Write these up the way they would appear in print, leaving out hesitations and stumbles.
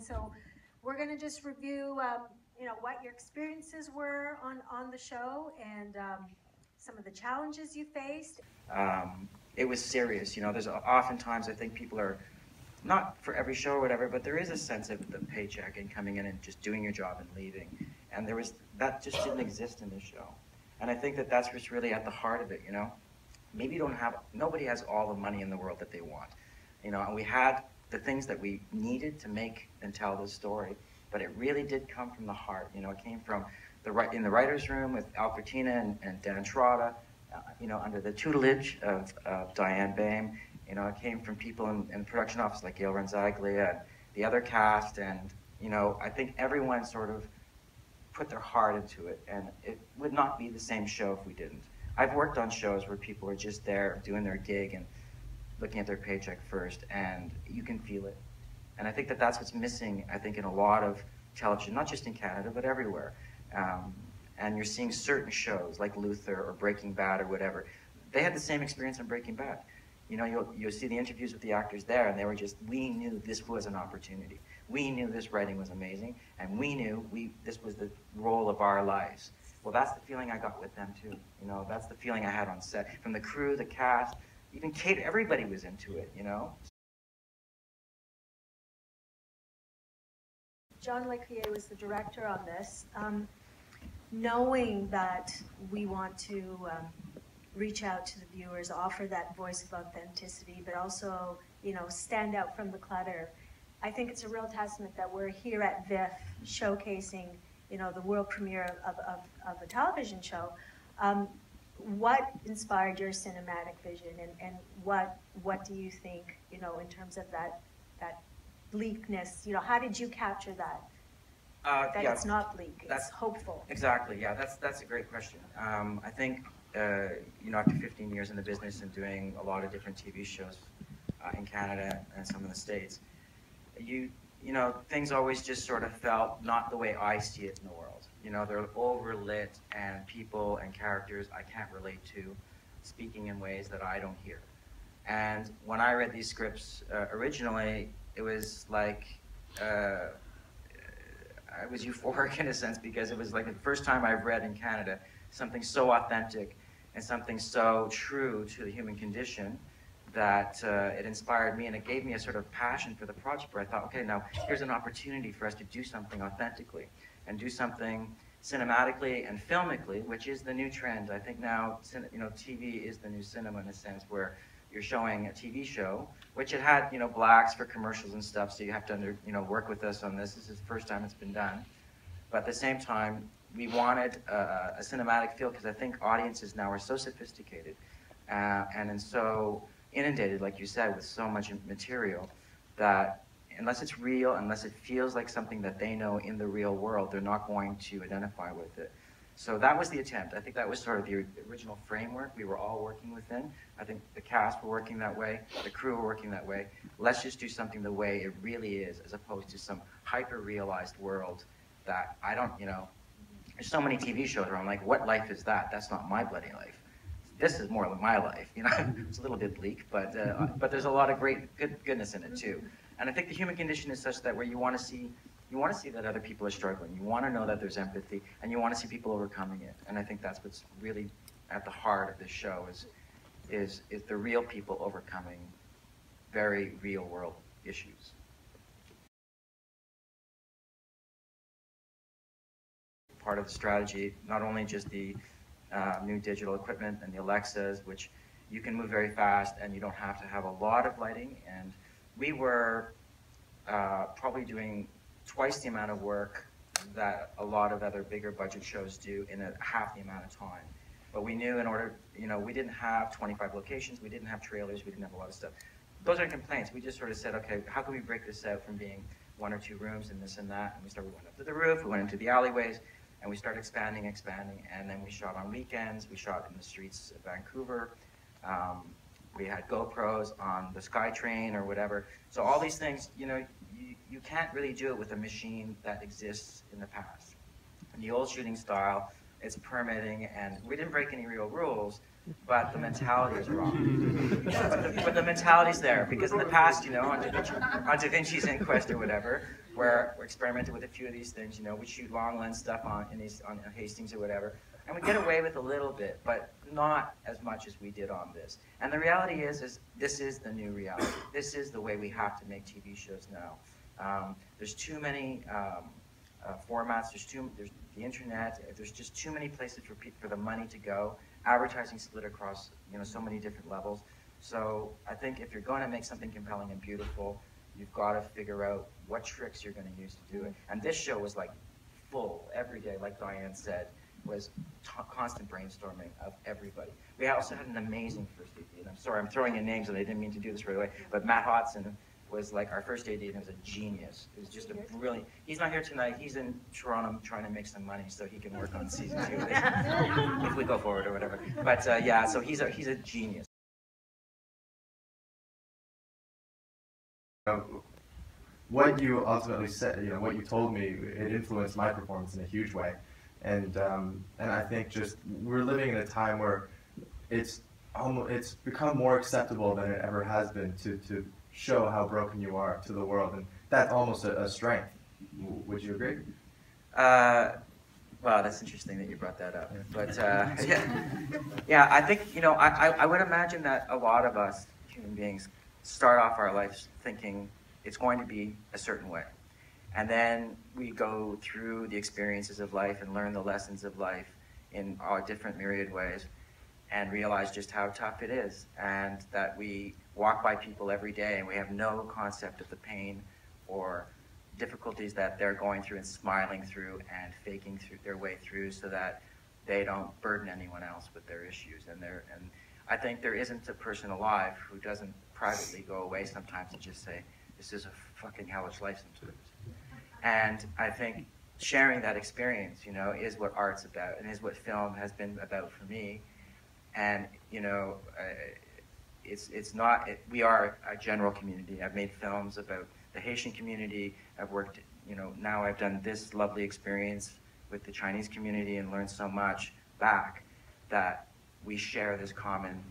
So we're going to just review, you know, what your experiences were on the show and some of the challenges you faced. It was serious, you know. There's oftentimes I think people are not for every show or whatever, but there is a sense of the paycheck and coming in and just doing your job and leaving, and that just didn't exist in this show, and I think that that's what's really at the heart of it, you know. Maybe nobody has all the money in the world that they want, you know, and we had the things that we needed to make and tell this story, but it really did come from the heart, you know. It came from in the writer's room with Albertina and Dan Trotta, you know, under the tutelage of Diane Boehm. You know, it came from people in the production office like Gail Renzaglia and the other cast, and, you know, I think everyone sort of put their heart into it, and it would not be the same show if we didn't. I've worked on shows where people are just there doing their gig and looking at their paycheck first, and you can feel it. And I think that that's what's missing, I think, in a lot of television, not just in Canada, but everywhere. And you're seeing certain shows like Luther or Breaking Bad or whatever. They had the same experience on Breaking Bad. You know, you'll see the interviews with the actors there, and they were just, we knew this was an opportunity. We knew this writing was amazing, and we knew this was the role of our lives. Well, that's the feeling I got with them too. You know, that's the feeling I had on set. From the crew, the cast, even Kate, everybody was into it, you know? John Lecrier was the director on this. Knowing that we want to reach out to the viewers, offer that voice of authenticity, but also, you know, stand out from the clutter. I think it's a real testament that we're here at VIFF showcasing, you know, the world premiere of a television show. What inspired your cinematic vision, and what do you think, you know, in terms of that bleakness? You know, how did you capture that? Yeah, it's not bleak, it's hopeful. Exactly, yeah, that's a great question. I think, you know, after 15 years in the business and doing a lot of different TV shows in Canada and some in the States, you know, things always just sort of felt not the way I see it in the world. You know, they're overlit, and people and characters I can't relate to, speaking in ways that I don't hear. And when I read these scripts originally, it was like, I was euphoric in a sense, because it was like the first time I've read in Canada something so authentic and something so true to the human condition that it inspired me, and it gave me a sort of passion for the project, where I thought, okay, now here's an opportunity for us to do something authentically and do something cinematically and filmically, which is the new trend. I think now, you know, TV is the new cinema in a sense, where you're showing a TV show, which it had, you know, blacks for commercials and stuff, so you have to, you know, work with us on this. This is the first time it's been done. But at the same time, we wanted a cinematic feel, because I think audiences now are so sophisticated and so inundated, like you said, with so much material, that unless it's real, unless it feels like something that they know in the real world, they're not going to identify with it. So that was the attempt. I think that was sort of the original framework we were all working within. I think the cast were working that way, the crew were working that way. Let's just do something the way it really is, as opposed to some hyper-realized world that I don't, you know, there's so many TV shows where I'm like, what life is that? That's not my bloody life. This is more like my life, you know. It's a little bit bleak, but there's a lot of great goodness in it too. And I think the human condition is such that where you want to see that other people are struggling. You want to know that there's empathy, and you want to see people overcoming it. And I think that's what's really at the heart of this show is the real people overcoming very real world issues. Part of the strategy, not only just the new digital equipment and the Alexas, which you can move very fast and you don't have to have a lot of lighting. And we were probably doing twice the amount of work that a lot of other bigger budget shows do in half the amount of time. But we knew in order, you know, we didn't have 25 locations, we didn't have trailers, we didn't have a lot of stuff. Those aren't complaints. We just sort of said, okay, how can we break this out from being 1 or 2 rooms and this and that? And we went up to the roof, we went into the alleyways, and we started expanding, and then we shot on weekends, we shot in the streets of Vancouver. We had GoPros on the SkyTrain or whatever. So all these things, you know, you can't really do it with a machine that exists in the past. In the old shooting style, it's permitting, and we didn't break any real rules, but the mentality is wrong. But the mentality's there, because in the past, you know, on Da Vinci's Inquest or whatever, where we're experimenting with a few of these things. You know, we shoot long lens stuff on Hastings or whatever, and we get away with a little bit, but not as much as we did on this. And the reality is this is the new reality. This is the way we have to make TV shows now. There's too many formats. There's the internet. There's just too many places for the money to go. Advertising split across so many different levels. So I think if you're going to make something compelling and beautiful, you've got to figure out what tricks you're going to use to do it. And this show was like full every day, like Diane said, was constant brainstorming of everybody. We also had an amazing first AD, and I'm sorry, I'm throwing in names and I didn't mean to do this right away, but Matt Hodson was like our first AD, and he was a genius. It was just a brilliant, he's not here tonight, he's in Toronto trying to make some money so he can work on season 2 of this, if we go forward or whatever. But yeah, so he's a genius. What you ultimately said, what you told me, it influenced my performance in a huge way. And I think just we're living in a time where it's become more acceptable than it ever has been to show how broken you are to the world, and that's almost a strength. Would you agree? Well, that's interesting that you brought that up. But yeah, I think I would imagine that a lot of us human beings start off our lives thinking it's going to be a certain way. And then we go through the experiences of life and learn the lessons of life in all different myriad ways and realize just how tough it is, and that we walk by people every day and we have no concept of the pain or difficulties that they're going through and smiling through and faking through their way through so that they don't burden anyone else with their issues. And I think there isn't a person alive who doesn't privately go away sometimes and just say, this is a fucking hellish life sometimes. And I think sharing that experience, is what art's about, and is what film has been about for me. And we are a general community. I've made films about the Haitian community. I've worked, now I've done this lovely experience with the Chinese community and learned so much back that we share this common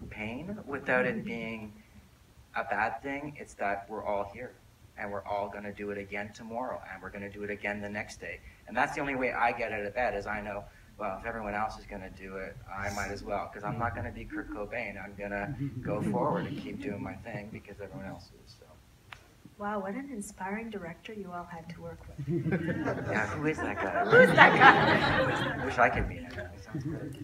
pain without it being a bad thing. It's that we're all here. And we're all going to do it again tomorrow, and we're going to do it again the next day. And that's the only way I get out of bed, is I know, well, if everyone else is going to do it, I might as well, because I'm not going to be Kurt Cobain. I'm going to go forward and keep doing my thing because everyone else is. So. Wow, what an inspiring director you all had to work with. Yeah, who is that guy? Who's that guy? Wish I could meet him. He sounds good.